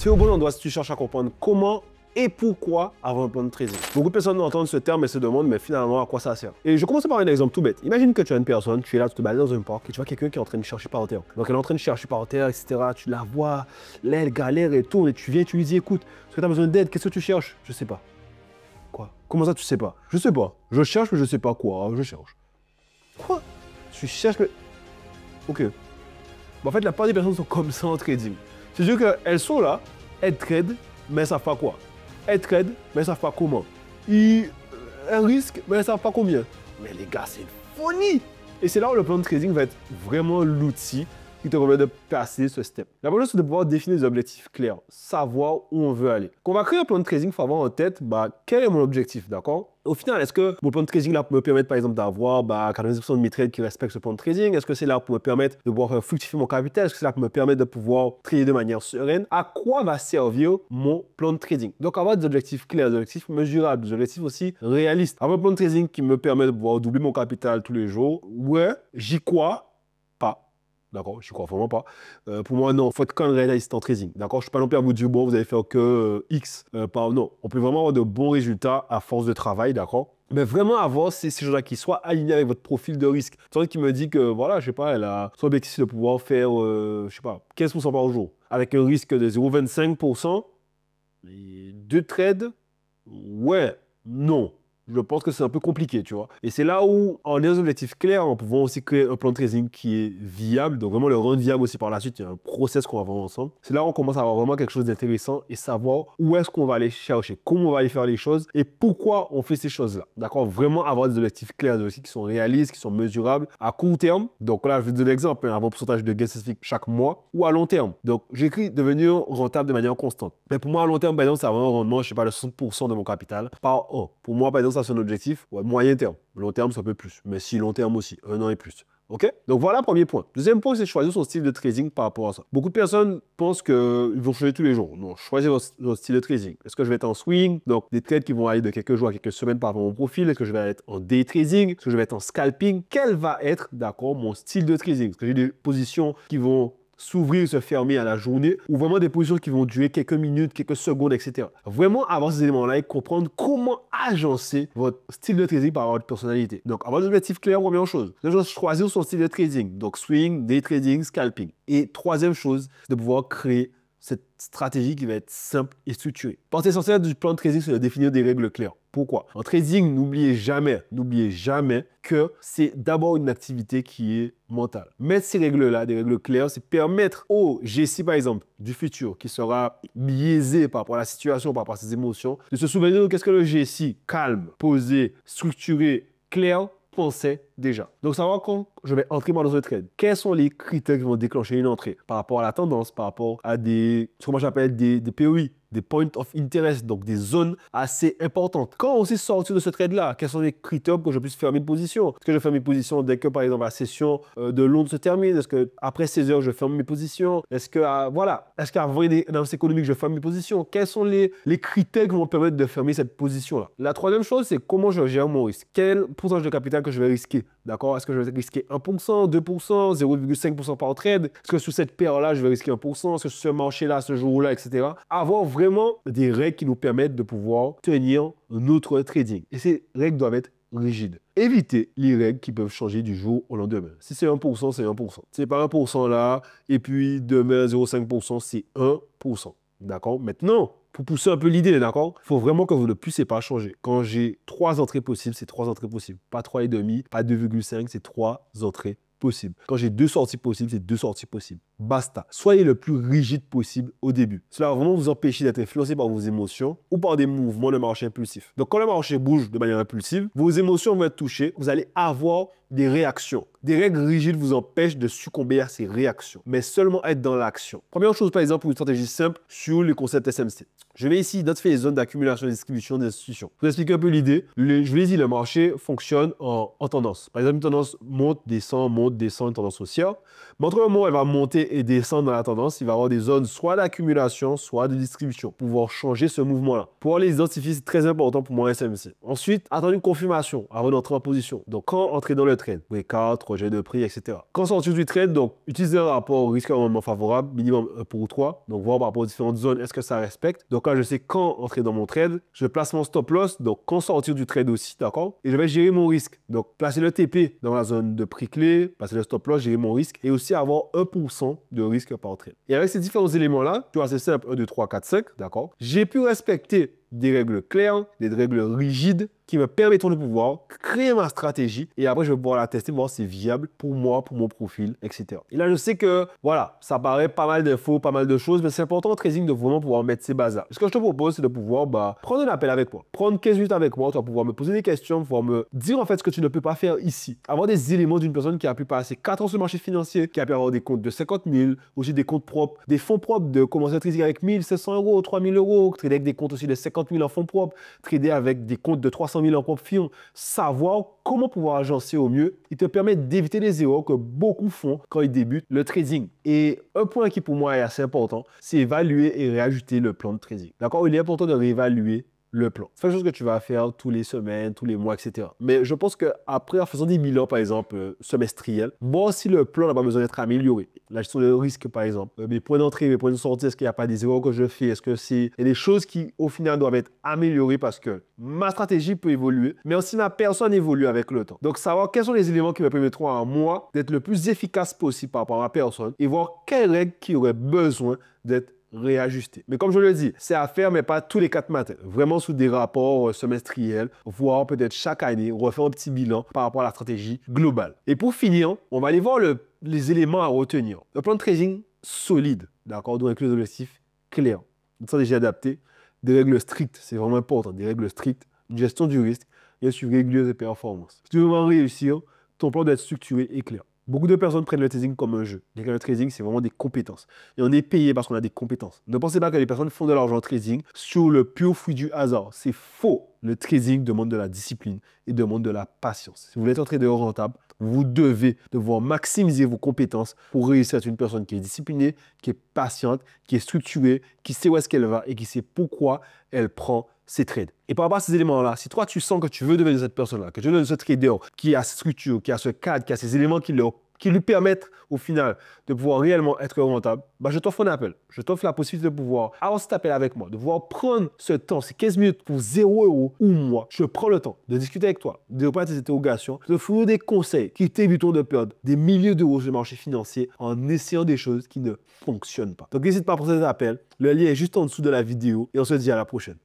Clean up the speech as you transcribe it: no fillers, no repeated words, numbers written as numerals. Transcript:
Tu es au bon endroit si tu cherches à comprendre comment et pourquoi avoir un plan de trading. Beaucoup de personnes entendent ce terme et se demandent mais finalement à quoi ça sert. Et je commence par un exemple tout bête. Imagine que tu as une personne, tu es là, tu te balades dans un parc et tu vois quelqu'un qui est en train de chercher par terre. Donc elle est en train de chercher par terre, etc. Tu la vois, là elle galère et tourne et tu viens, tu lui dis écoute, est-ce que tu as besoin d'aide? Qu'est-ce que tu cherches? Je sais pas. Quoi? Comment ça tu sais pas? Je sais pas. Je cherche mais je sais pas quoi. Je cherche. Quoi? Tu cherches mais... Ok. Bon, en fait la plupart des personnes sont comme ça en trading. C'est-à-dire qu'elles sont là, elles tradent, mais elles savent pas quoi. Elles tradent, mais elles ne savent pas comment. Un risque, mais elles ne savent pas combien. Mais les gars, c'est une folie! Et c'est là où le plan de trading va être vraiment l'outil qui te permet de passer ce step. La première chose, c'est de pouvoir définir des objectifs clairs, savoir où on veut aller. Quand on va créer un plan de trading, il faut avoir en tête quel est mon objectif, d'accord? Au final, est-ce que mon plan de trading là pour me permettre par exemple d'avoir 90% de mes trades qui respectent ce plan de trading? Est-ce que c'est là pour me permettre de pouvoir faire fructifier mon capital? Est-ce que c'est là pour me permettre de pouvoir trader de manière sereine? À quoi va servir mon plan de trading? Donc avoir des objectifs clairs, des objectifs mesurables, des objectifs aussi réalistes. Avoir un plan de trading qui me permet de pouvoir doubler mon capital tous les jours, ouais, j'y crois pas. D'accord, je ne crois vraiment pas. Pour moi, non, il faut être quand même réaliste en trading. D'accord, je ne suis pas non plus à vous dire, bon, vous allez faire que X par... Non, on peut vraiment avoir de bons résultats à force de travail, d'accord? Mais vraiment avoir ces choses-là qui soient alignés avec votre profil de risque. Quelqu'un qui me dit que, voilà, je sais pas, elle a son objectif de pouvoir faire, je sais pas, 15% par jour, avec un risque de 0,25%, et 2 trades, ouais, non. Je pense que c'est un peu compliqué, tu vois. Et c'est là où, en ayant des objectifs clairs, on pouvant aussi créer un plan de trading qui est viable, donc vraiment le rendre viable aussi par la suite, il y a un process qu'on va voir ensemble. C'est là où on commence à avoir vraiment quelque chose d'intéressant et savoir où est-ce qu'on va aller chercher, comment on va aller faire les choses et pourquoi on fait ces choses-là. D'accord? Vraiment avoir des objectifs clairs, des objectifs qui sont réalistes, qui sont mesurables à court terme. Donc là, je vais te donner l'exemple, avoir un pourcentage de gain spécifique chaque mois ou à long terme. Donc, j'écris devenir rentable de manière constante. Mais pour moi, à long terme, par exemple, ça va avoir un rendement, je sais pas, de 60% de mon capital par an. Pour moi, par exemple, ça c'est un objectif moyen terme. Long terme, c'est un peu plus. Mais si long terme aussi, 1 an et plus. OK? Donc voilà, premier point. Deuxième point, c'est choisir son style de trading par rapport à ça. Beaucoup de personnes pensent qu'ils vont changer tous les jours. Non, choisir votre style de trading. Est-ce que je vais être en swing? Donc des trades qui vont aller de quelques jours à quelques semaines par rapport à mon profil. Est-ce que je vais être en day trading? Est-ce que je vais être en scalping? Quel va être, d'accord, mon style de trading? Est-ce que j'ai des positions qui vont s'ouvrir, se fermer à la journée, ou vraiment des positions qui vont durer quelques minutes, quelques secondes, etc. Vraiment avoir ces éléments-là et comprendre comment agencer votre style de trading par rapport à votre personnalité. Donc, avoir des objectifs clairs, première chose. Deuxième chose, choisir son style de trading. Donc, swing, day trading, scalping. Et troisième chose, c'est de pouvoir créer cette stratégie qui va être simple et structurée. Partie essentielle du plan de trading, c'est de définir des règles claires. Pourquoi? En trading, n'oubliez jamais que c'est d'abord une activité qui est mentale. Mettre ces règles-là, des règles claires, c'est permettre au GC, par exemple, du futur, qui sera biaisé par rapport à la situation, par rapport à ses émotions, de se souvenir de qu'est-ce que le GC, calme, posé, structuré, clair, pensait déjà. Donc, savoir quand je vais entrer dans un trade, quels sont les critères qui vont déclencher une entrée par rapport à la tendance, par rapport à ce que moi j'appelle des POI, des points of interest, donc des zones assez importantes. Quand on sait sortir de ce trade-là, quels sont les critères pour que je puisse fermer une position? Est-ce que je ferme mes positions dès que, par exemple, la session de Londres se termine? Est-ce qu'après 16 heures, je ferme mes positions? Est-ce qu'avant une annonce économique, je ferme mes positions? Quels sont les critères qui vont me permettre de fermer cette position-là? La troisième chose, c'est comment je gère mon risque. Quel pourcentage de capital que je vais risquer? D'accord? Est-ce que je vais risquer 1%, 2%, 0,5% par trade? Est-ce que sur cette paire-là, je vais risquer 1%? Est-ce que sur ce marché-là, ce jour-là, etc. Avoir vraiment des règles qui nous permettent de pouvoir tenir notre trading. Et ces règles doivent être rigides. Évitez les règles qui peuvent changer du jour au lendemain. Si c'est 1%, c'est 1%. C'est pas 1% là, et puis demain, 0,5%, c'est 1%. D'accord? Maintenant, pour pousser un peu l'idée, d'accord? Il faut vraiment que vous ne puissiez pas changer. Quand j'ai 3 entrées possibles, c'est 3 entrées possibles. Pas 3,5, pas 2,5, c'est 3 entrées possibles. Quand j'ai 2 sorties possibles, c'est 2 sorties possibles. Basta. Soyez le plus rigide possible au début. Cela va vraiment vous empêcher d'être influencé par vos émotions ou par des mouvements de marché impulsifs. Donc, quand le marché bouge de manière impulsive, vos émotions vont être touchées. Vous allez avoir des réactions. Des règles rigides vous empêchent de succomber à ces réactions, mais seulement être dans l'action. Première chose, par exemple, pour une stratégie simple sur le concept SMC. Je vais ici identifier les zones d'accumulation et de distribution des institutions. Pour vous expliquer un peu l'idée, je vous l'ai dit, le marché fonctionne en tendance. Par exemple, une tendance monte, descend, une tendance haussière. Mais entre un moment, elle va monter monter et descendre dans la tendance, il va y avoir des zones soit d'accumulation, soit de distribution, pour pouvoir changer ce mouvement-là. Pour les identifier, c'est très important pour moi SMC. Ensuite, attendre une confirmation avant d'entrer en position. Donc, quand entrer dans le trade, breakout, rejet de prix, etc. Quand sortir du trade, donc, utiliser un rapport risque à un rendement favorable, minimum 1 pour 3. Donc, voir par rapport aux différentes zones, est-ce que ça respecte. Donc, là, je sais quand entrer dans mon trade, je place mon stop loss, donc quand sortir du trade aussi, d'accord? Et je vais gérer mon risque. Donc, placer le TP dans la zone de prix clé, placer le stop loss, gérer mon risque et aussi avoir 1% de risque par trade. Et avec ces différents éléments-là, tu vois, c'est simple, 1, 2, 3, 4, 5, d'accord? J'ai pu respecter des règles claires, des règles rigides qui me permettront de pouvoir créer ma stratégie et après je vais pouvoir la tester, voir si c'est viable pour moi, pour mon profil, etc. Et là, je sais que, voilà, ça paraît pas mal d'infos, pas mal de choses, mais c'est important en trading de vraiment pouvoir mettre ces bases-là. Ce que je te propose, c'est de pouvoir prendre un appel avec moi, prendre 15 minutes avec moi, tu vas pouvoir me poser des questions, pouvoir me dire en fait ce que tu ne peux pas faire ici. Avoir des éléments d'une personne qui a pu passer 4 ans sur le marché financier, qui a pu avoir des comptes de 50 000, aussi des comptes propres, des fonds propres, de commencer à trader avec 1 500 euros, 3 000 euros, trader avec des comptes aussi de 50 000 en fonds propres, trader avec des comptes de 300 000 en propre fion, savoir comment pouvoir agencer au mieux, il te permet d'éviter les erreurs que beaucoup font quand ils débutent le trading. Et un point qui pour moi est assez important, c'est évaluer et réajuster le plan de trading. D'accord? Il est important de réévaluer le plan. C'est quelque chose que tu vas faire tous les semaines, tous les mois, etc. Mais je pense qu'après, en faisant des bilans, par exemple, semestriels, voir si le plan n'a pas besoin d'être amélioré. La gestion de risque, par exemple. Mes points d'entrée, mes points de sortie, est-ce qu'il n'y a pas des erreurs que je fais? Est-ce que c'est... Il y a des choses qui, au final, doivent être améliorées parce que ma stratégie peut évoluer, mais aussi ma personne évolue avec le temps. Donc, savoir quels sont les éléments qui me permettront à moi d'être le plus efficace possible par rapport à ma personne et voir quelles règles qui auraient besoin d'être réajuster. Mais comme je le dis, c'est à faire, mais pas tous les 4 matins. Vraiment sous des rapports semestriels, voire peut-être chaque année, refaire un petit bilan par rapport à la stratégie globale. Et pour finir, on va aller voir les éléments à retenir. Le plan de trading solide, d'accord, donc avec les objectifs clairs, une stratégie adaptée, des règles strictes, c'est vraiment important, des règles strictes, une gestion du risque et un suivi régulier des performances. Si tu veux vraiment réussir, ton plan doit être structuré et clair. Beaucoup de personnes prennent le trading comme un jeu. Le trading, c'est vraiment des compétences. Et on est payé parce qu'on a des compétences. Ne pensez pas que les personnes font de l'argent en trading sur le pur fruit du hasard. C'est faux. Le trading demande de la discipline et demande de la patience. Si vous voulez être un trader rentable, vous devez devoir maximiser vos compétences pour réussir à être une personne qui est disciplinée, qui est patiente, qui est structurée, qui sait où est-ce qu'elle va et qui sait pourquoi elle prend ses trades. Et par rapport à ces éléments-là, si toi, tu sens que tu veux devenir cette personne-là, que tu veux devenir ce trader qui a cette structure, qui a ce cadre, qui a ces éléments qui lui permettent au final de pouvoir réellement être rentable, je t'offre un appel. Je t'offre la possibilité de pouvoir avoir cet appel avec moi, de pouvoir prendre ce temps, ces 15 minutes pour 0 € ou moi. Je prends le temps de discuter avec toi, de répondre à tes interrogations, de fournir des conseils qui t'éviteront de perdre des milliers d'euros sur le marché financier en essayant des choses qui ne fonctionnent pas. Donc n'hésite pas à prendre cet appel. Le lien est juste en dessous de la vidéo et on se dit à la prochaine.